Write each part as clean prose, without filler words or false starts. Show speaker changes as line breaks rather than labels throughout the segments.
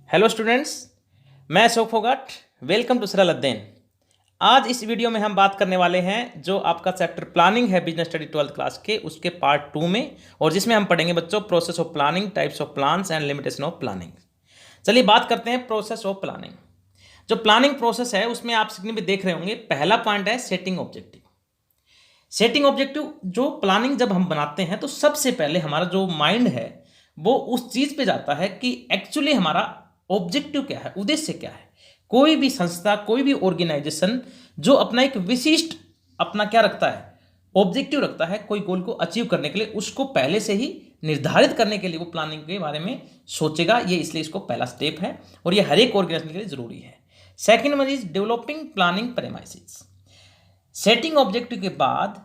Hello students, मैं Ashok Phogat. Welcome to सरल अध्ययन। आज इस वीडियो में हम बात करने वाले हैं जो आपका चैप्टर प्लानिंग है बिजनेस स्टडी 12th क्लास के, उसके पार्ट 2 में, और जिसमें हम पढ़ेंगे बच्चों process of planning, types of plans and limitation of planning. चलिए बात करते हैं प्रोसेस ऑफ प्लानिंग। जो प्लानिंग प्रोसेस है उसमें आप स्क्रीन पे देख रहे होंगे, पहला पॉइंट है सेटिंग ऑब्जेक्टिव। सेटिंग ऑब्जेक्टिव, जो प्लानिंग जब हम बनाते हैं तो सबसे पहले हमारा जो माइंड है वो उस चीज पे जाता है कि एक्चुअली हमारा ऑब्जेक्टिव क्या है, उद्देश्य क्या है। कोई भी संस्था, कोई भी ऑर्गेनाइजेशन जो अपना एक विशिष्ट अपना क्या रखता है, ऑब्जेक्टिव रखता है कोई गोल को अचीव करने के लिए, उसको पहले से ही निर्धारित करने के लिए वो प्लानिंग के बारे में सोचेगा। ये इसलिए इसको पहला स्टेप है और ये हर एक ऑर्गेनाइजेशन के लिए जरूरी है। Second one is developing planning premises. Setting objective के बाद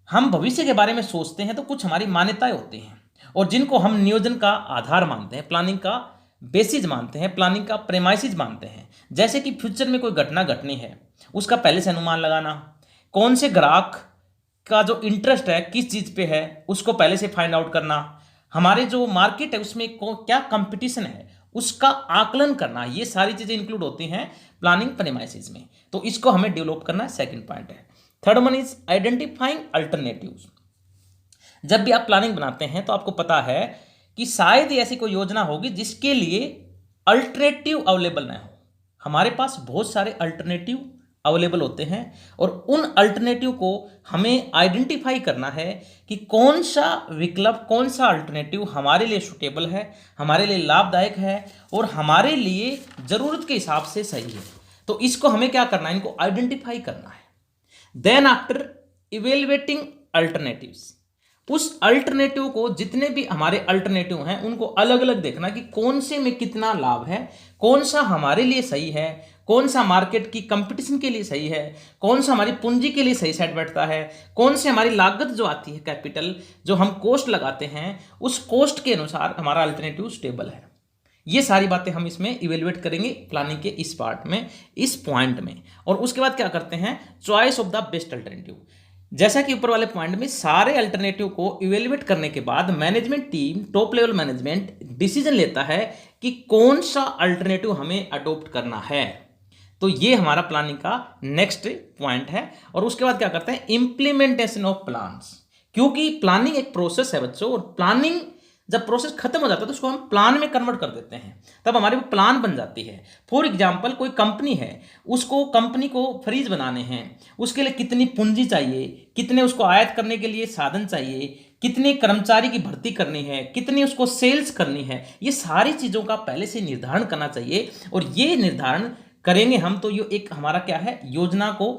हम भविष्य के बारे में सोचते हैं तो कुछ हमारी मान्यताएं होती हैं और जिनको हम नियोजन का आधार मानते हैं, प्लानिंग का बेसिस मानते हैं, प्लानिंग का प्रेमाइसिस मानते हैं। जैसे कि फ्यूचर में कोई घटना घटनी है, उसका पहले से अनुमान लगाना, कौन से ग्राहक का जो इंटरेस्ट है किस चीज़ पे है उसको पहले से फाइंड आउट करना, हमारे जो मार्केट है उसमें क्या कंपटीशन है उसका आकलन करना, ये सारी चीज़ें इंक्लूड होती हैं प्लानिंग प्रेमाइसिस में। तो इसको हमें डेवलप करना सेकंड पॉइंट है। Third one is identifying alternatives. जब भी आप प्लानिंग बनाते हैं तो आपको पता है कि शायद ऐसी कोई योजना होगी जिसके लिए अल्टरनेटिव अवेलेबल ना हो। हमारे पास बहुत सारे अल्टरनेटिव अवेलेबल होते हैं और उन अल्टरनेटिव को हमें आइडेंटिफाई करना है कि कौन सा विकल्प, कौन सा अल्टरनेटिव हमारे लिए सूटेबल है, हमारे लिए लाभदायक है और हमारे लिए ज़रूरत के हिसाब से सही है। तो इसको हमें क्या करना है, इनको आइडेंटिफाई करना है। देन आफ्टर इवेलुएटिंग अल्टरनेटिव्स, उस अल्टरनेटिव को, जितने भी हमारे अल्टरनेटिव हैं उनको अलग अलग देखना कि कौन से में कितना लाभ है, कौन सा हमारे लिए सही है, कौन सा मार्केट की कंपटीशन के लिए सही है, कौन सा हमारी पूंजी के लिए सही सेट बैठता है, कौन से हमारी लागत जो आती है, कैपिटल जो हम कॉस्ट लगाते हैं, उस कॉस्ट के अनुसार हमारा अल्टरनेटिव स्टेबल है। ये सारी बातें हम इसमें इवेलुएट करेंगे प्लानिंग के इस पार्ट में, इस पॉइंट में। और उसके बाद क्या करते हैं, choice of the best alternative. जैसा कि ऊपर वाले पॉइंट में सारे अल्टरनेटिव को इवेलुएट करने के बाद management team, top level management decision लेता है कि कौन सा अल्टरनेटिव हमें अडॉप्ट करना है। तो ये हमारा प्लानिंग का नेक्स्ट पॉइंट है। और उसके बाद क्या करते हैं, इंप्लीमेंटेशन ऑफ प्लान्स। क्योंकि प्लानिंग एक प्रोसेस है बच्चों, और प्लानिंग जब प्रोसेस खत्म हो जाता है तो उसको हम प्लान में कन्वर्ट कर देते हैं, तब हमारे वो प्लान बन जाती है। फॉर एग्जांपल कोई कंपनी है, उसको कंपनी को फ्रीज बनाने हैं, उसके लिए कितनी पूंजी चाहिए, कितने उसको आयात करने के लिए साधन चाहिए, कितने कर्मचारी की भर्ती करनी है, कितनी उसको सेल्स करनी है, ये सारी चीज़ों का पहले से निर्धारण करना चाहिए। और ये निर्धारण करेंगे हम तो ये एक हमारा क्या है, योजना को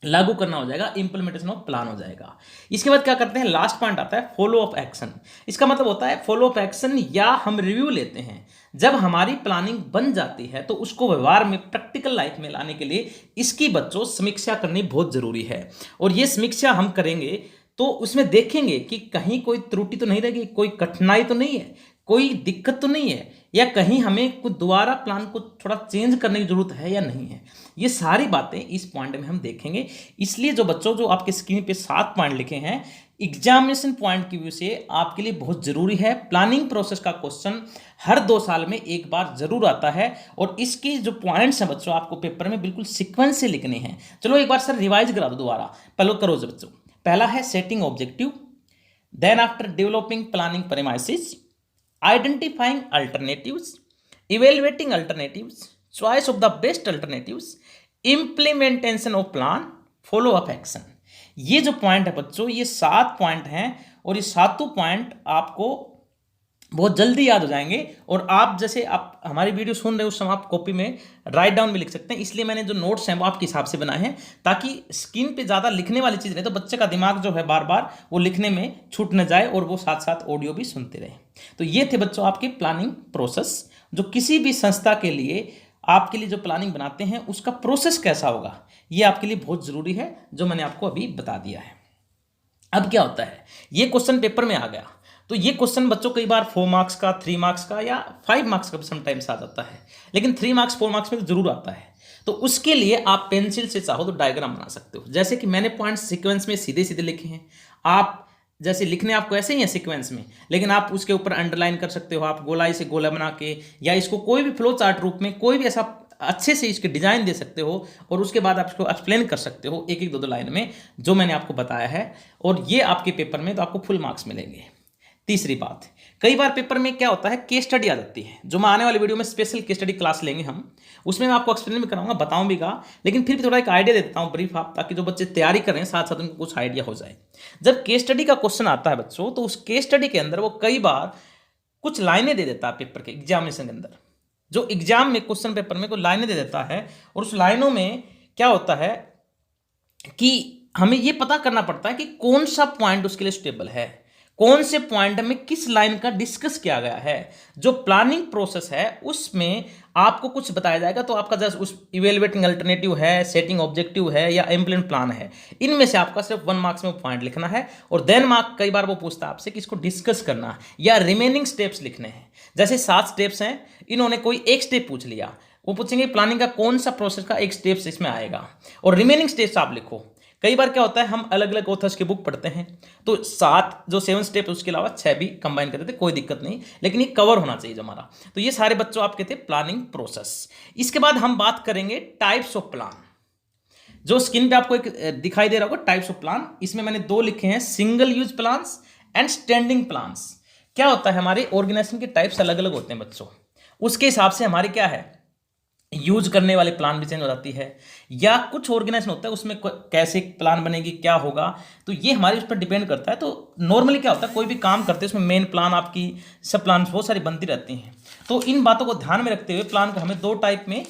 लागू करना हो जाएगा, इंप्लीमेंटेशन ऑफ प्लान हो जाएगा। इसके बाद क्या करते हैं, लास्ट पॉइंट आता है फॉलो अप एक्शन। इसका मतलब होता है फॉलो अप एक्शन, या हम रिव्यू लेते हैं। जब हमारी प्लानिंग बन जाती है तो उसको व्यवहार में, प्रैक्टिकल लाइफ में लाने के लिए इसकी बच्चों समीक्षा करनी बहुत जरूरी है। और ये समीक्षा हम करेंगे तो उसमें देखेंगे कि कहीं कोई त्रुटि तो नहीं रहेगी, कोई कठिनाई तो नहीं है, कोई दिक्कत तो नहीं है, या कहीं हमें कुछ दोबारा प्लान को थोड़ा चेंज करने की जरूरत है या नहीं है। ये सारी बातें इस पॉइंट में हम देखेंगे। इसलिए जो बच्चों, जो आपके स्क्रीन पे 7 पॉइंट लिखे हैं, एग्जामिनेशन पॉइंट की व्यू से आपके लिए बहुत जरूरी है। प्लानिंग प्रोसेस का क्वेश्चन हर 2 साल में एक बार जरूर आता है और इसके जो पॉइंट्स हैं बच्चों आपको पेपर में बिल्कुल सीक्वेंस से लिखने हैं। चलो एक बार सर रिवाइज करा दो दोबारा, पहले करो बच्चों। पहला है setting objective, then after developing planning premises, identifying alternatives, evaluating alternatives, choice of the best alternatives, implementation of plan, follow up action। ये जो पॉइंट है बच्चों, ये 7 पॉइंट हैं और ये 7 पॉइंट आपको बहुत जल्दी याद हो जाएंगे। और आप जैसे आप हमारी वीडियो सुन रहे हो उस समय आप कॉपी में राइट डाउन भी लिख सकते हैं। इसलिए मैंने जो नोट्स हैं वो आपके हिसाब से बनाए हैं, ताकि स्क्रीन पे ज़्यादा लिखने वाली चीज़ नहीं तो बच्चे का दिमाग जो है बार बार वो लिखने में छूट न जाए और वो साथ साथ ऑडियो भी सुनते रहे। तो ये थे बच्चों आपके प्लानिंग प्रोसेस। जो किसी भी संस्था के लिए, आपके लिए जो प्लानिंग बनाते हैं उसका प्रोसेस कैसा होगा, ये आपके लिए बहुत ज़रूरी है, जो मैंने आपको अभी बता दिया है। अब क्या होता है, ये क्वेश्चन पेपर में आ गया तो ये क्वेश्चन बच्चों कई बार 4 मार्क्स का, 3 मार्क्स का या 5 मार्क्स का भी समटाइम्स आ जाता है, लेकिन 3 मार्क्स 4 मार्क्स में तो जरूर आता है। तो उसके लिए आप पेंसिल से चाहो तो डायग्राम बना सकते हो। जैसे कि मैंने पॉइंट सीक्वेंस में सीधे सीधे लिखे हैं, आप जैसे लिखने आपको ऐसे ही है सीक्वेंस में, लेकिन आप उसके ऊपर अंडरलाइन कर सकते हो, आप गोलाई से गोला बना के, या इसको कोई भी फ्लो चार्ट रूप में कोई भी ऐसा अच्छे से इसके डिजाइन दे सकते हो, और उसके बाद आप इसको एक्सप्लेन कर सकते हो एक एक दो दो लाइन में, जो मैंने आपको बताया है, और ये आपके पेपर में तो आपको फुल मार्क्स मिलेंगे। तीसरी बात, कई बार पेपर में क्या होता है, केस स्टडी आ जाती है, जो मैं आने वाली वीडियो में स्पेशल केस स्टडी क्लास लेंगे हम, उसमें मैं आपको एक्सप्लेन भी कराऊंगा, बताऊंगा, लेकिन फिर भी थोड़ा एक आइडिया दे देता हूं ब्रीफ आप, ताकि जो बच्चे तैयारी कर रहे हैं साथ साथ उनको कुछ आइडिया हो जाए। जब केस स्टडी का क्वेश्चन आता है बच्चों, तो उस केस स्टडी के अंदर वो कई बार कुछ लाइनें दे देता है पेपर के एग्जामिनेशन के अंदर, जो एग्जाम में क्वेश्चन पेपर में कोई लाइनें दे देता है, और उस लाइनों में क्या होता है कि हमें ये पता करना पड़ता है कि कौन सा पॉइंट उसके लिए स्टेबल है, कौन से पॉइंट में किस लाइन का डिस्कस किया गया है। जो प्लानिंग प्रोसेस है उसमें आपको कुछ बताया जाएगा, तो आपका जस्ट उस इवेलुएटिंग अल्टरनेटिव है, सेटिंग ऑब्जेक्टिव है, या इम्प्लीमेंट प्लान है, इनमें से आपका सिर्फ 1 मार्क्स में पॉइंट लिखना है, और देन मार्क कई बार वो पूछता है आपसे कि इसको डिस्कस करना है या रिमेनिंग स्टेप्स लिखने हैं। जैसे 7 स्टेप्स हैं, इन्होंने कोई एक स्टेप पूछ लिया, वो पूछेंगे प्लानिंग का कौन सा प्रोसेस का एक स्टेप्स इसमें आएगा, और रिमेनिंग स्टेप्स आप लिखो। कई बार क्या होता है, हम अलग अलग ऑथर्स की बुक पढ़ते हैं, तो 7 स्टेप उसके अलावा 6 भी कंबाइन करते थे, कोई दिक्कत नहीं, लेकिन ये कवर होना चाहिए जो हमारा। तो ये सारे बच्चों आपके थे प्लानिंग प्रोसेस। इसके बाद हम बात करेंगे टाइप्स ऑफ प्लान। जो स्क्रीन पे आपको एक दिखाई दे रहा होगा टाइप्स ऑफ प्लान, इसमें मैंने 2 लिखे हैं, single use plans and standing plans. क्या होता है, हमारे ऑर्गेनाइजेशन के टाइप्स अलग अलग होते हैं बच्चों, उसके हिसाब से हमारे क्या है, यूज करने वाले प्लान भी चेंज हो जाती है, या कुछ ऑर्गेनाइजेशन होता है उसमें कैसे प्लान बनेगी, क्या होगा, तो ये हमारे उस पर डिपेंड करता है। तो नॉर्मली क्या होता है, कोई भी काम करते हैं उसमें मेन प्लान आपकी सब प्लान बहुत सारी बनती रहती हैं। तो इन बातों को ध्यान में रखते हुए प्लान को हमें 2 टाइप में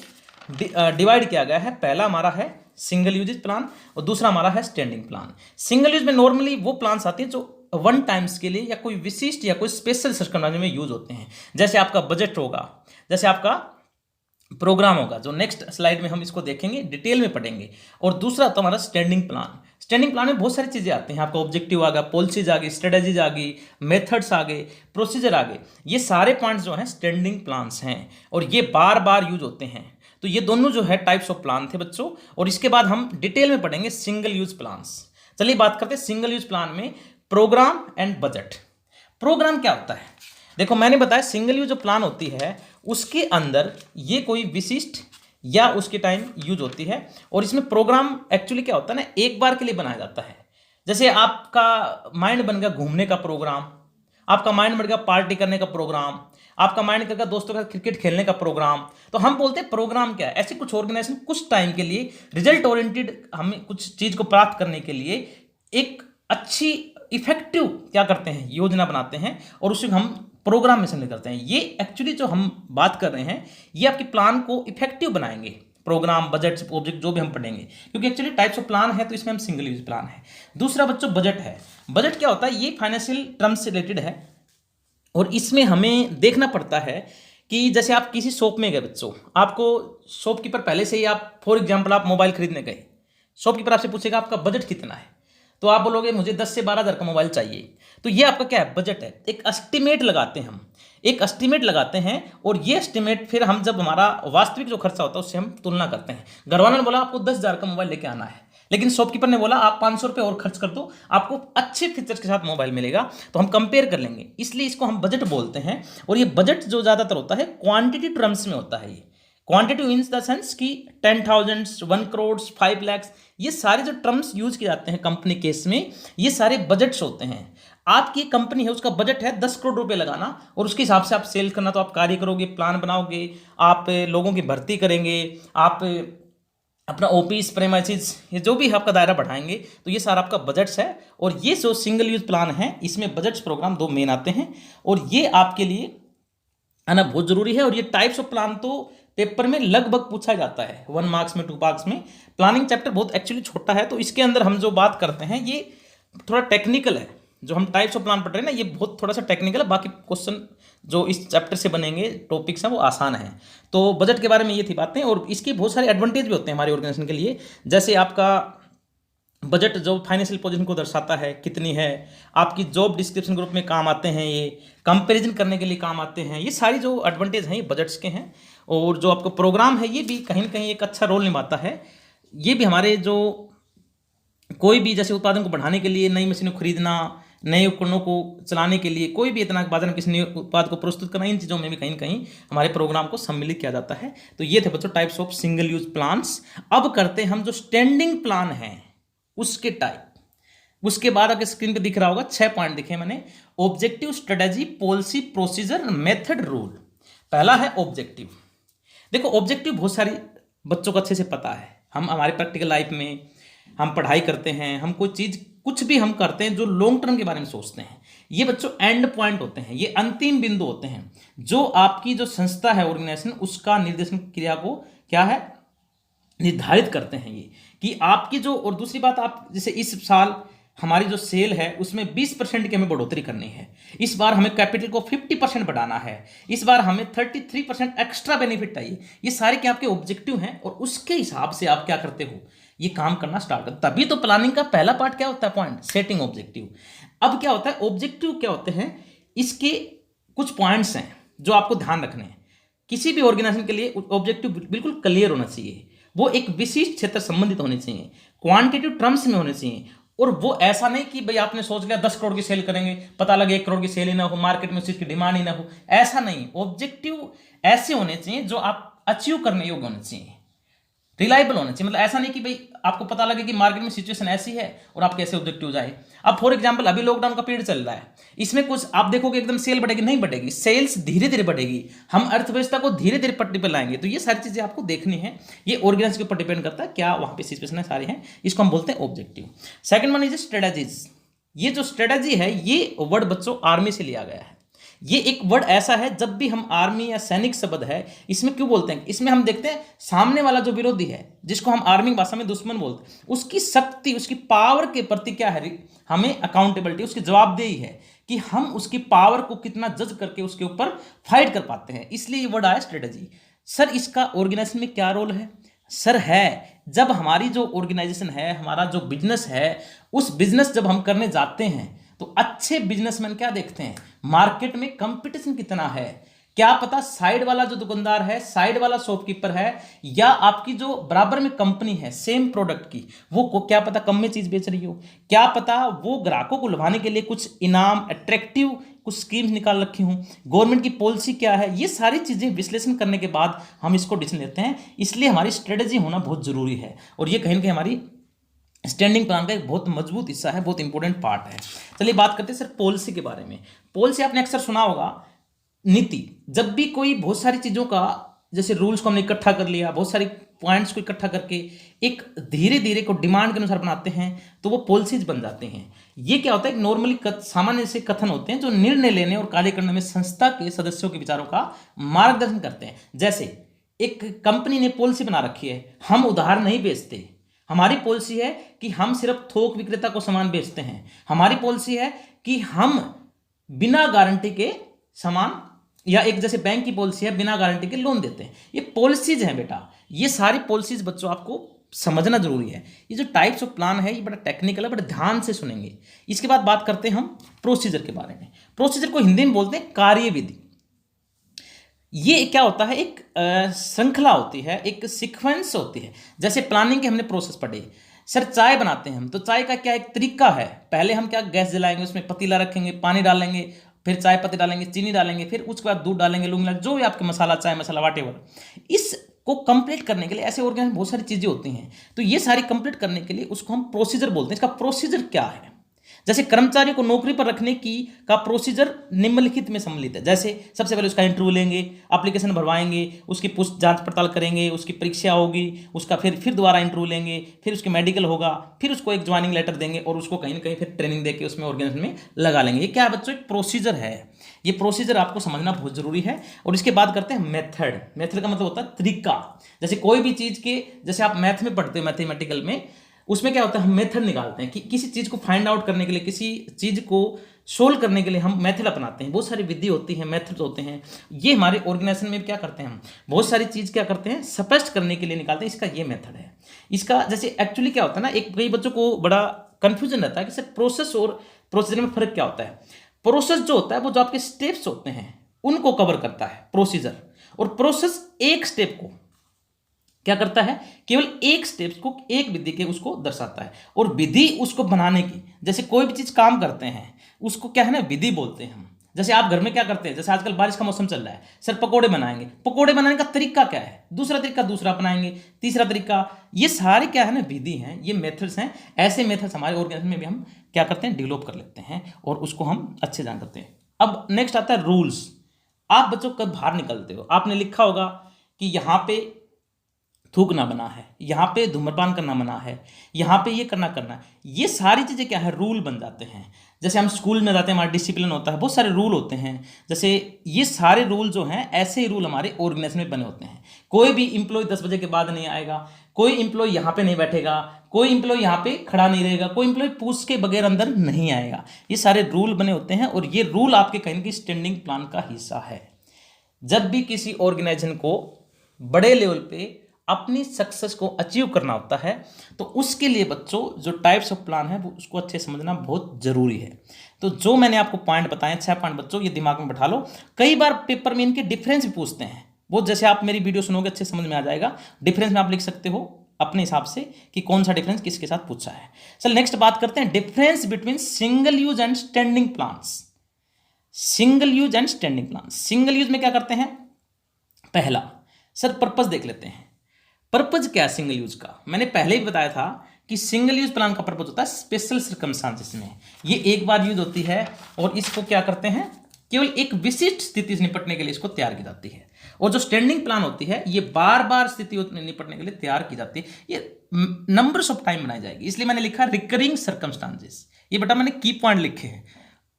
डिवाइड किया गया है। पहला हमारा है सिंगल यूजेज प्लान, और दूसरा हमारा है स्टैंडिंग प्लान। सिंगल यूज में नॉर्मली वो प्लान्स आती हैं जो 1 टाइम्स के लिए या कोई विशिष्ट या कोई स्पेशल सर्कमस्टेंस में यूज होते हैं। जैसे आपका बजट होगा, जैसे आपका प्रोग्राम होगा, जो नेक्स्ट स्लाइड में हम इसको देखेंगे, डिटेल में पढ़ेंगे। और दूसरा तो हमारा स्टैंडिंग प्लान। स्टैंडिंग प्लान में बहुत सारी चीज़ें आती हैं, आपका ऑब्जेक्टिव आ गया, पॉलिसीज आ गई, स्ट्रेटेजीज आ गई, मेथड्स आ गए, प्रोसीजर आ गए, ये सारे पॉइंट्स जो हैं स्टैंडिंग प्लान्स हैं, और ये बार बार यूज होते हैं। तो ये दोनों जो है टाइप्स ऑफ प्लान थे बच्चों, और इसके बाद हम डिटेल में पढ़ेंगे सिंगल यूज प्लान्स। चलिए बात करते हैं सिंगल यूज प्लान में प्रोग्राम एंड बजट। प्रोग्राम क्या होता है, देखो मैंने बताया सिंगल यूज जो प्लान होती है उसके अंदर ये कोई विशिष्ट या उसके टाइम यूज होती है, और इसमें प्रोग्राम एक्चुअली क्या होता है ना, एक बार के लिए बनाया जाता है। जैसे आपका माइंड बन गया घूमने का प्रोग्राम, आपका माइंड बन गया पार्टी करने का प्रोग्राम, आपका माइंड कर गया दोस्तों का क्रिकेट खेलने का प्रोग्राम, तो हम बोलते हैं प्रोग्राम क्या है। ऐसे कुछ ऑर्गेनाइजेशन कुछ टाइम के लिए रिजल्ट ओरिएंटेड हमें कुछ चीज को प्राप्त करने के लिए एक अच्छी इफेक्टिव क्या करते हैं, योजना बनाते हैं, और उसे हम प्रोग्राम में शामिल करते हैं। ये एक्चुअली जो हम बात कर रहे हैं ये आपके प्लान को इफेक्टिव बनाएंगे, प्रोग्राम, बजट, ऑब्जेक्ट जो भी हम पढ़ेंगे, क्योंकि एक्चुअली टाइप्स ऑफ प्लान है तो इसमें हम सिंगल यूज प्लान है। दूसरा बच्चों बजट है। बजट क्या होता है, ये फाइनेंशियल टर्म्स से रिलेटेड है, और इसमें हमें देखना पड़ता है कि जैसे आप किसी शॉप में गए बच्चों, आपको शॉपकीपर पहले से ही, आप फॉर एग्जाम्पल आप मोबाइल खरीदने गए, शॉपकीपर आपसे पूछेगा आपका बजट कितना है, तो आप बोलोगे मुझे 10 से 12 हज़ार का मोबाइल चाहिए, तो ये आपका क्या है, बजट है। एक एस्टिमेट लगाते हैं हम, एक एस्टिमेट लगाते हैं, और ये एस्टिमेट फिर हम जब हमारा वास्तविक जो खर्चा होता है उससे हम तुलना करते हैं। घरवालों ने बोला आपको 10,000 का मोबाइल लेके आना है, लेकिन शॉपकीपर ने बोला आप 500 रुपये और खर्च कर दो, आपको अच्छे फीचर्स के साथ मोबाइल मिलेगा, तो हम कंपेयर कर लेंगे, इसलिए इसको हम बजट बोलते हैं। और ये बजट जो ज़्यादातर होता है क्वांटिटी टर्म्स में होता है। ये क्वांटिटी इन द सेंस कि 10,000, 1 करोड़, 5 लाख, ये सारे जो टर्म्स यूज किए जाते हैं कंपनी केस में, ये सारे बजट्स होते हैं। आपकी कंपनी है उसका बजट है 10 करोड़ रुपए लगाना, और उसके हिसाब से आप सेल करना, तो आप कार्य करोगे, प्लान बनाओगे, आप लोगों की भर्ती करेंगे, आप अपना ऑफिस प्रेमाइसिस, ये जो भी आपका दायरा बढ़ाएंगे, तो ये सारा आपका बजट्स है। और ये जो सिंगल यूज प्लान है इसमें बजट्स प्रोग्राम 2 मेन आते हैं, और ये आपके लिए आना बहुत जरूरी है। और ये टाइप्स ऑफ प्लान तो पेपर में लगभग पूछा जाता है, 1 मार्क्स में, 2 मार्क्स में। प्लानिंग चैप्टर बहुत एक्चुअली छोटा है, तो इसके अंदर हम जो बात करते हैं ये थोड़ा टेक्निकल है। जो हम टाइप्स ऑफ प्लान पढ़ रहे हैं ना, ये बहुत थोड़ा सा टेक्निकल है, बाकी क्वेश्चन जो इस चैप्टर से बनेंगे, टॉपिक्स हैं, वो आसान है। तो बजट के बारे में ये थी बातें, और इसकी बहुत सारे एडवांटेज भी होते हैं हमारे ऑर्गेनाइजेशन के लिए। जैसे आपका बजट जो फाइनेंशियल पोजीशन को दर्शाता है कितनी है, आपकी जॉब डिस्क्रिप्शन ग्रुप में काम आते हैं, ये कंपैरिजन करने के लिए काम आते हैं, ये सारी जो एडवांटेज हैं ये बजट्स के हैं। और जो आपका प्रोग्राम है ये भी कहीं ना कहीं एक अच्छा रोल निभाता है। ये भी हमारे जो कोई भी जैसे उत्पादन को बढ़ाने के लिए नई मशीनें खरीदना, नए उपकरणों को चलाने के लिए, कोई भी इतना बाजार में किसी नए उत्पाद को प्रस्तुत करना, इन चीज़ों में भी कहीं ना कहीं हमारे प्रोग्राम को सम्मिलित किया जाता है। तो ये थे बच्चों types of single use plans. अब करते हैं हम जो स्टैंडिंग प्लान है उसके टाइप। उसके बाद आपके स्क्रीन पे दिख रहा होगा 6 पॉइंट दिखे मैंने, objective, strategy, policy, procedure, method, rule. पहला है ऑब्जेक्टिव। देखो ऑब्जेक्टिव बहुत सारी बच्चों को अच्छे से पता है, हम हमारे प्रैक्टिकल लाइफ में हम पढ़ाई करते हैं, हम कोई चीज़ कुछ भी हम करते हैं जो लॉन्ग टर्म के बारे में सोचते हैं, ये बच्चों एंड पॉइंट होते हैं, ये अंतिम बिंदु होते हैं जो आपकी जो संस्था है, ऑर्गेनाइजेशन, उसका निर्देशन क्रिया को क्या है निर्धारित करते हैं। ये कि आपकी जो, और दूसरी बात, आप जैसे इस साल हमारी जो सेल है उसमें 20% की हमें बढ़ोतरी करनी है, इस बार हमें कैपिटल को 50% बढ़ाना है, इस बार हमें 33% एक्स्ट्रा बेनिफिट चाहिए, ये सारे क्या आपके ऑब्जेक्टिव हैं और उसके हिसाब से आप क्या करते हो, ये काम करना स्टार्ट करते। तभी तो प्लानिंग का पहला पार्ट क्या होता है, पॉइंट सेटिंग ऑब्जेक्टिव। अब क्या होता है, ऑब्जेक्टिव क्या होते हैं, इसके कुछ पॉइंट्स हैं जो आपको ध्यान रखने हैं। किसी भी ऑर्गेनाइजेशन के लिए ऑब्जेक्टिव बिल्कुल क्लियर होना चाहिए, वो एक विशिष्ट क्षेत्र संबंधित होने चाहिए, क्वांटिटेटिव टर्म्स में होने चाहिए, और वो ऐसा नहीं कि भाई आपने सोच लिया 10 करोड़ की सेल करेंगे, पता लगे 1 करोड़ की सेल ही ना हो, मार्केट में उस चीज की डिमांड ही ना हो, ऐसा नहीं। ऑब्जेक्टिव ऐसे होने चाहिए जो आप अचीव करने योग्य होने चाहिए, रिलायबल होना चाहिए। मतलब ऐसा नहीं कि भाई आपको पता लगे कि मार्केट में सिचुएशन ऐसी है और आप कैसे ऑब्जेक्टिव जाए। अब फॉर एग्जांपल अभी लॉकडाउन का पीरियड चल रहा है, इसमें कुछ आप देखोगे एकदम सेल बढ़ेगी, नहीं बढ़ेगी, सेल्स धीरे धीरे बढ़ेगी, हम अर्थव्यवस्था को धीरे धीरे पटरी पर लाएंगे। तो ये सारी चीजें आपको देखनी है, ये ऑर्गेनाइजेशन के ऊपर डिपेंड करता है क्या वहां पे सिचुएशन सारी हैं, इसको हम बोलते हैं objective. Second one is strategies. ये जो स्ट्रेटजी है ये वर्ड बच्चों आर्मी से लिया गया है। ये एक वर्ड ऐसा है, जब भी हम आर्मी या सैनिक शब्द है इसमें क्यों बोलते हैं, इसमें हम देखते हैं सामने वाला जो विरोधी है, जिसको हम आर्मी भाषा में दुश्मन बोलते हैं, उसकी शक्ति, उसकी पावर के प्रति क्या है, हमें अकाउंटेबिलिटी, उसकी जवाबदेही है कि हम उसकी पावर को कितना जज करके उसके ऊपर फाइट कर पाते हैं, इसलिए ये वर्ड आया स्ट्रेटजी। सर इसका ऑर्गेनाइजेशन में क्या रोल है, सर है जब हमारी जो ऑर्गेनाइजेशन है, हमारा जो बिजनेस है, उस बिजनेस जब हम करने जाते हैं तो अच्छे बिजनेसमैन क्या देखते हैं, मार्केट में कंपटीशन कितना है, क्या पता साइड वाला जो दुकानदार है, साइड वाला शॉपकीपर है, या आपकी जो बराबर में कंपनी है सेम प्रोडक्ट की, वो क्या पता कम में चीज बेच रही हो, क्या पता वो ग्राहकों को लुभाने के लिए कुछ इनाम, अट्रैक्टिव कुछ स्कीम्स निकाल रखी हूं, गवर्नमेंट की पॉलिसी क्या है, ये सारी चीजें विश्लेषण करने के बाद हम इसको डिसीजन लेते हैं। इसलिए हमारी स्ट्रेटेजी होना बहुत जरूरी है, और ये कहीं ना कहीं हमारी स्टैंडिंग प्लान का एक बहुत मजबूत हिस्सा है, बहुत इंपॉर्टेंट पार्ट है। चलिए बात करते हैं सर पॉलिसी के बारे में। पॉलिसी आपने अक्सर सुना होगा, नीति। जब भी कोई बहुत सारी चीज़ों का, जैसे रूल्स को हमने इकट्ठा कर लिया, बहुत सारी पॉइंट्स को इकट्ठा करके एक धीरे धीरे को डिमांड के अनुसार बनाते हैं, तो वो पॉलिसीज बन जाते हैं। ये क्या होता है, नॉर्मली सामान्य से कथन होते हैं जो निर्णय लेने और कार्य करने में संस्था के सदस्यों के विचारों का मार्गदर्शन करते हैं। जैसे एक कंपनी ने पॉलिसी बना रखी है, हम उधार नहीं बेचते, हमारी पॉलिसी है कि हम सिर्फ थोक विक्रेता को सामान बेचते हैं, हमारी पॉलिसी है कि हम बिना गारंटी के सामान, या एक जैसे बैंक की पॉलिसी है बिना गारंटी के लोन देते हैं। ये पॉलिसीज हैं बेटा, ये सारी पॉलिसीज बच्चों आपको समझना जरूरी है। ये जो टाइप्स ऑफ प्लान है ये बड़ा टेक्निकल है, बड़े ध्यान से सुनेंगे। इसके बाद बात करते हैं हम प्रोसीजर के बारे में। प्रोसीजर को हिंदी में बोलते हैं कार्यविधि। ये क्या होता है, एक श्रृंखला होती है, एक सीक्वेंस होती है। जैसे प्लानिंग के हमने प्रोसेस पढ़े, सर चाय बनाते हैं हम, तो चाय का क्या एक तरीका है, पहले हम क्या गैस जलाएंगे, उसमें पतीला रखेंगे, पानी डालेंगे, फिर चाय पत्ती डालेंगे, चीनी डालेंगे, फिर उसके बाद दूध डालेंगे, लूंग डालेंगे, जो भी आपके मसाला, चाय मसाला वाटेवर, इसको कंप्लीट करने के लिए ऐसे ऑर्गेनाइजेशन बहुत सारी चीजें होती हैं। तो ये सारी कंप्लीट करने के लिए उसको हम प्रोसीजर बोलते हैं। इसका प्रोसीजर क्या है, जैसे कर्मचारी को नौकरी पर रखने की का प्रोसीजर निम्नलिखित में सम्मिलित है। जैसे सबसे पहले उसका इंटरव्यू लेंगे, एप्लीकेशन भरवाएंगे, उसकी पूछ जांच पड़ताल करेंगे, उसकी परीक्षा होगी, उसका फिर दोबारा इंटरव्यू लेंगे, फिर उसकी मेडिकल होगा, फिर उसको एक ज्वाइनिंग लेटर देंगे और उसको कहीं ना कहीं फिर ट्रेनिंग देके उसमें ऑर्गेनाइजेशन में लगा लेंगे। ये क्या है बच्चों, एक प्रोसीजर है। ये प्रोसीजर आपको समझना बहुत जरूरी है। और इसके बाद करते हैं मेथड। मेथड का मतलब होता है तरीका। जैसे कोई भी चीज के, जैसे आप मैथ में पढ़ते हो, मैथमेटिकल में, उसमें क्या होता है, हम मेथड निकालते हैं कि किसी चीज को फाइंड आउट करने के लिए, किसी चीज को सोल्व करने के लिए हम मेथड अपनाते हैं। बहुत सारी विधि होती है, मेथड होते हैं। ये हमारे ऑर्गेनाइजेशन में क्या करते हैं, हम बहुत सारी चीज क्या करते हैं, स्पष्ट करने के लिए निकालते हैं। इसका ये मेथड है। इसका जैसे एक्चुअली क्या होता है ना, एक कई बच्चों को बड़ा कंफ्यूजन रहता है कि सर प्रोसेस और प्रोसीजर में फर्क क्या होता है। प्रोसेस जो होता है वो जो आपके स्टेप्स होते हैं उनको कवर करता है प्रोसीजर, और प्रोसेस एक स्टेप को क्या करता है, केवल एक स्टेप्स को, एक विधि के उसको दर्शाता है, और विधि उसको बनाने की, जैसे कोई भी चीज काम करते हैं उसको क्या है ना, विधि बोलते हैं हम। जैसे आप घर में क्या करते हैं, जैसे आजकल बारिश का मौसम चल रहा है, सर पकोड़े बनाएंगे, पकोड़े बनाने का तरीका क्या है, दूसरा तरीका दूसरा अपनाएंगे, तीसरा तरीका, ये सारे क्या है ना विधि हैं, ये मेथड्स हैं। ऐसे मेथड्स हमारे ऑर्गेनाइजेशन में भी हम क्या करते हैं, डेवलप कर लेते हैं और उसको हम अच्छे जान करते हैं। अब नेक्स्ट आता है रूल्स। आप बच्चों कब बाहर निकलते हो, आपने लिखा होगा कि यहाँ पे थूकना मना है, यहाँ पे धूम्रपान करना मना है, यहाँ पे ये करना है, ये सारी चीज़ें क्या है, रूल बन जाते हैं। जैसे हम स्कूल में जाते हैं, हमारा डिसिप्लिन होता है, बहुत सारे रूल होते हैं। जैसे ये सारे रूल जो हैं, ऐसे ही रूल हमारे ऑर्गेनाइजेशन में बने होते हैं। कोई भी इंप्लॉय 10 बजे के बाद नहीं आएगा, कोई इंप्लॉय यहाँ पे नहीं बैठेगा, कोई इंप्लॉय यहाँ पे खड़ा नहीं रहेगा, कोई इंप्लॉय पूछ के बगैर अंदर नहीं आएगा। ये सारे रूल बने होते हैं और ये रूल आपके कहीं ना कहीं स्टैंडिंग प्लान का हिस्सा है। जब भी किसी ऑर्गेनाइजेशन को बड़े लेवल पे अपनी सक्सेस को अचीव करना होता है, तो उसके लिए बच्चों जो टाइप्स ऑफ प्लान है वो उसको अच्छे समझना बहुत जरूरी है। तो जो मैंने आपको पॉइंट बताए 6 पॉइंट बच्चों, ये दिमाग में बैठा लो। कई बार पेपर में इनके डिफरेंस भी पूछते हैं, वो जैसे आप मेरी वीडियो सुनोगे अच्छे समझ में आ जाएगा। डिफरेंस में आप लिख सकते हो अपने हिसाब से कि कौन सा डिफरेंस किसके साथ पूछा है। चल नेक्स्ट बात करते हैं, difference between single use and standing plans. Single use and standing plan. Single use में क्या करते हैं, पहला सर पर्पस देख लेते हैं। पर्पज क्या है सिंगल यूज का, मैंने पहले ही बताया था कि सिंगल यूज प्लान का पर्पज होता है स्पेशल सर्कमस्टांसेस में, ये एक बार यूज होती है और इसको क्या करते हैं, केवल एक विशिष्ट स्थिति से निपटने के लिए इसको तैयार की जाती है। और जो स्टैंडिंग प्लान होती है ये बार बार स्थिति निपटने के लिए तैयार की जाती है, ये नंबर्स ऑफ टाइम बनाई जाएगी, इसलिए मैंने लिखा रिकरिंग सर्कमस्टांसेस। ये बेटा मैंने की पॉइंट लिखे हैं,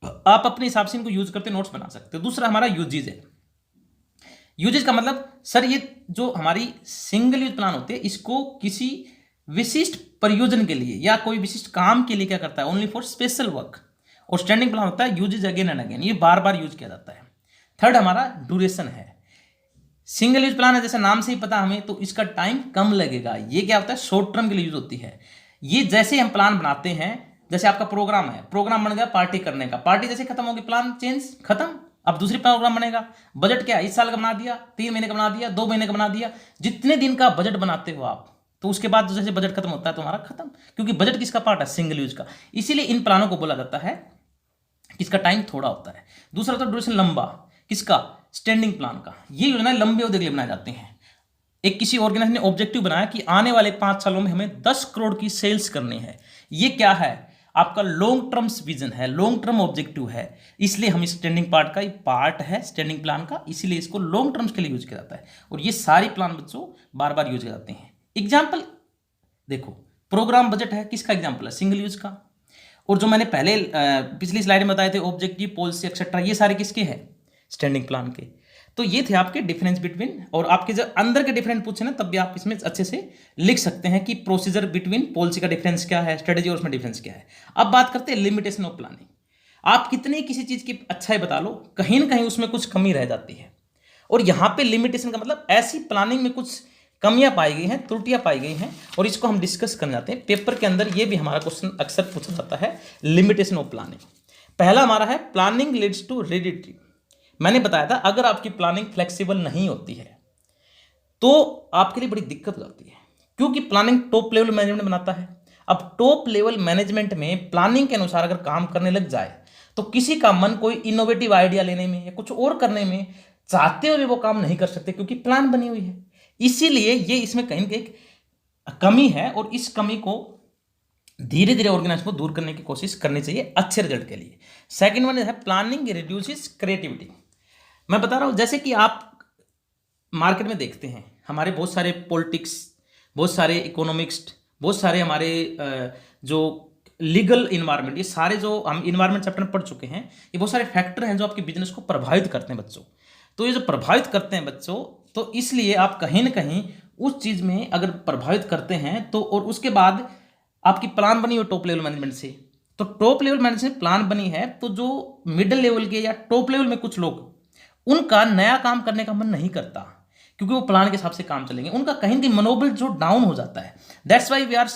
आप अपने हिसाब से इनको यूज करते नोट्स बना सकते हो। दूसरा हमारा यूजेज है। यूजेज का मतलब सर ये जो हमारी सिंगल यूज प्लान होती है इसको किसी विशिष्ट प्रयोजन के लिए या कोई विशिष्ट काम के लिए क्या करता है, ओनली फॉर स्पेशल वर्क। और स्टैंडिंग प्लान होता है यूजेज अगेन एंड अगेन, ये बार बार यूज किया जाता है। थर्ड हमारा ड्यूरेशन है। सिंगल यूज प्लान है, जैसे नाम से ही पता हमें, तो इसका टाइम कम लगेगा। ये क्या होता है, शॉर्ट टर्म के लिए यूज होती है। ये जैसे हम प्लान बनाते हैं, जैसे आपका प्रोग्राम है, प्रोग्राम बन गया पार्टी करने का, पार्टी जैसे खत्म होगी प्लान चेंज खत्म, अब दूसरी प्रोग्राम बनेगा। बजट क्या है, इस साल का बना दिया, 3 महीने का बना दिया, 2 महीने का बना दिया, जितने दिन का बजट बनाते हो आप, तो उसके बाद जैसे बजट खत्म होता है तुम्हारा खत्म, क्योंकि बजट किसका पार्ट है, सिंगल यूज का। इसीलिए इन प्लानों को बोला जाता है कि इसका टाइम थोड़ा होता है। दूसरा होता है ड्यूरेशन लंबा, किसका, स्टैंडिंग प्लान का। ये योजना लंबे अवधि के लिए बनाए जाते हैं। एक किसी ऑर्गेनाइजेशन ने ऑब्जेक्टिव बनाया कि आने वाले 5 सालों में हमें 10 करोड़ की सेल्स करनी है। ये क्या है, आपका लॉन्ग टर्म विजन है, लॉन्ग टर्म ऑब्जेक्टिव है, इसलिए हम इस स्टैंडिंग पार्ट का एक पार्ट है स्टैंडिंग प्लान का, इसीलिए इसको लॉन्ग टर्म्स के लिए यूज किया जाता है। और ये सारी प्लान बच्चों बार बार यूज किए जाते हैं। एग्जाम्पल देखो, प्रोग्राम बजट है, किसका एग्जाम्पल है, सिंगल यूज का। और जो मैंने पहले पिछली स्लाइड में बताए थे ऑब्जेक्टिव, पॉलिसी एक्सेट्रा, ये सारे किसके हैं, स्टैंडिंग प्लान के। तो ये थे आपके डिफरेंस बिटवीन, और आपके जब अंदर के डिफरेंस पूछे ना तब भी आप इसमें अच्छे से लिख सकते हैं कि प्रोसीजर बिटवीन पॉलिसी का डिफरेंस क्या है, स्ट्रेटेजी और उसमें डिफरेंस क्या है। अब बात करते हैं लिमिटेशन ऑफ प्लानिंग। आप कितनी किसी चीज की अच्छाई बता लो, कहीं ना कहीं उसमें कुछ कमी रह जाती है। और यहाँ पे लिमिटेशन का मतलब ऐसी प्लानिंग में कुछ कमियां पाई गई हैं, त्रुटियां पाई गई हैं, और इसको हम डिस्कस करने जाते हैं। पेपर के अंदर ये भी हमारा क्वेश्चन अक्सर पूछा जाता है, लिमिटेशन ऑफ प्लानिंग। पहला हमारा है प्लानिंग लीड्स टू रिजिडिटी। मैंने बताया था अगर आपकी प्लानिंग फ्लेक्सिबल नहीं होती है तो आपके लिए बड़ी दिक्कत हो जाती है, क्योंकि प्लानिंग टॉप लेवल मैनेजमेंट बनाता है। अब टॉप लेवल मैनेजमेंट में प्लानिंग के अनुसार अगर काम करने लग जाए तो किसी का मन कोई इनोवेटिव आइडिया लेने में या कुछ और करने में चाहते हुए वो काम नहीं कर सकते, क्योंकि प्लान बनी हुई है। इसीलिए ये इसमें कहीं ना कहीं कमी है, और इस कमी को धीरे धीरे ऑर्गेनाइजेशन को दूर करने की कोशिश करनी चाहिए अच्छे रिजल्ट के लिए। सेकंड वन है प्लानिंग रिड्यूसेस क्रिएटिविटी। मैं बता रहा हूं, जैसे कि आप मार्केट में देखते हैं हमारे बहुत सारे पॉलिटिक्स, बहुत सारे इकोनॉमिक्स, बहुत सारे हमारे जो लीगल इन्वायरमेंट, ये सारे जो हम इन्वायरमेंट चैप्टर में पढ़ चुके हैं, ये बहुत सारे फैक्टर हैं जो आपके बिजनेस को प्रभावित करते हैं बच्चों। तो ये जो प्रभावित करते हैं बच्चों, तो इसलिए आप कहीं ना कहीं उस चीज़ में अगर प्रभावित करते हैं तो, और उसके बाद आपकी प्लान बनी हो टॉप लेवल मैनेजमेंट से, तो टॉप लेवल मैनेजमेंट प्लान बनी है, तो जो मिडिल लेवल के या टॉप लेवल में कुछ लोग, उनका नया काम करने का मन नहीं करता, क्योंकि वो प्लान के हिसाब से काम चलेंगे, उनका कहीं भी मनोबल जो डाउन हो जाता है। That's why we are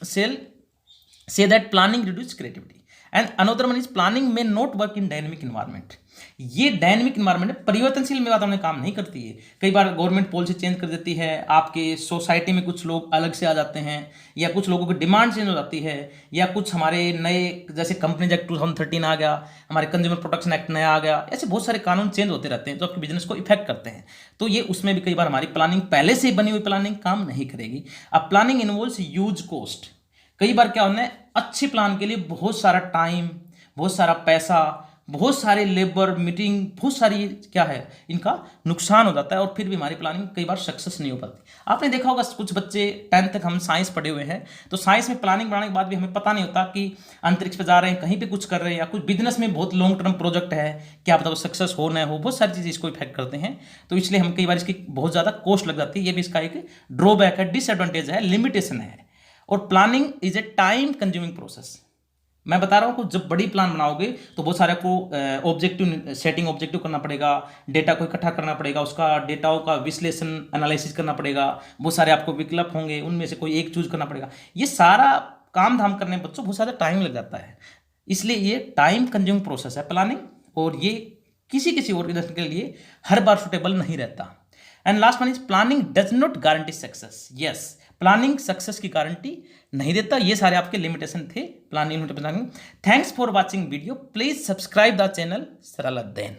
say that planning reduce creativity and another one is planning may not work in dynamic environment. ये डायनेमिक इन्वायरमेंट है, परिवर्तनशील वातावरण में काम नहीं करती है। कई बार गवर्नमेंट पॉलिसी चेंज कर देती है, आपके सोसाइटी में कुछ लोग अलग से आ जाते हैं, या कुछ लोगों की डिमांड चेंज हो जाती है, या कुछ हमारे नए जैसे कंपनीज एक्ट 2013 आ गया, हमारे कंज्यूमर प्रोटेक्शन एक्ट नया आ गया, ऐसे बहुत सारे कानून चेंज होते रहते हैं जो आपके बिजनेस को इफेक्ट करते हैं। तो ये उसमें भी कई बार हमारी प्लानिंग, पहले से बनी हुई प्लानिंग काम नहीं करेगी। अब प्लानिंग इन्वॉल्व्स ह्यूज कॉस्ट। कई बार क्या होना है, अच्छी प्लान के लिए बहुत सारा टाइम, बहुत सारा पैसा, बहुत सारे लेबर, मीटिंग, बहुत सारी क्या है इनका नुकसान हो जाता है, और फिर भी हमारी प्लानिंग कई बार सक्सेस नहीं हो पाती। आपने देखा होगा कुछ बच्चे 10th तक हम साइंस पढ़े हुए हैं, तो साइंस में प्लानिंग बनाने के बाद भी हमें पता नहीं होता कि अंतरिक्ष पे जा रहे हैं, कहीं पे कुछ कर रहे हैं, या कुछ बिजनेस में बहुत लॉन्ग टर्म प्रोजेक्ट है, क्या पता वो सक्सेस हो ना हो, बहुत सारी चीज़ इसको इफेक्ट करते हैं। तो इसलिए हम कई बार इसकी बहुत ज़्यादा कॉस्ट लग जाती है। ये भी इसका एक ड्रॉबैक है, डिसएडवांटेज है, लिमिटेशन है। और planning is a time consuming process. मैं बता रहा हूँ कि जब बड़ी प्लान बनाओगे तो बहुत सारे आपको ऑब्जेक्टिव सेटिंग, ऑब्जेक्टिव करना पड़ेगा, डेटा को इकट्ठा करना पड़ेगा, उसका डेटाओं का विश्लेषण, एनालिसिस करना पड़ेगा, बहुत सारे आपको विकल्प होंगे, उनमें से कोई एक चूज करना पड़ेगा। ये सारा काम धाम करने में बच्चों बहुत ज़्यादा टाइम लग जाता है, इसलिए ये टाइम कंज्यूमिंग प्रोसेस है प्लानिंग, और ये किसी किसी ऑर्गेनाइजेशन के लिए हर बार सुटेबल नहीं रहता। And last one is planning does not guarantee success. Yes, planning success की गारंटी नहीं देता। ये सारे आपके लिमिटेशन थे planning. Thanks for watching video. Please subscribe the channel सरल अध्ययन।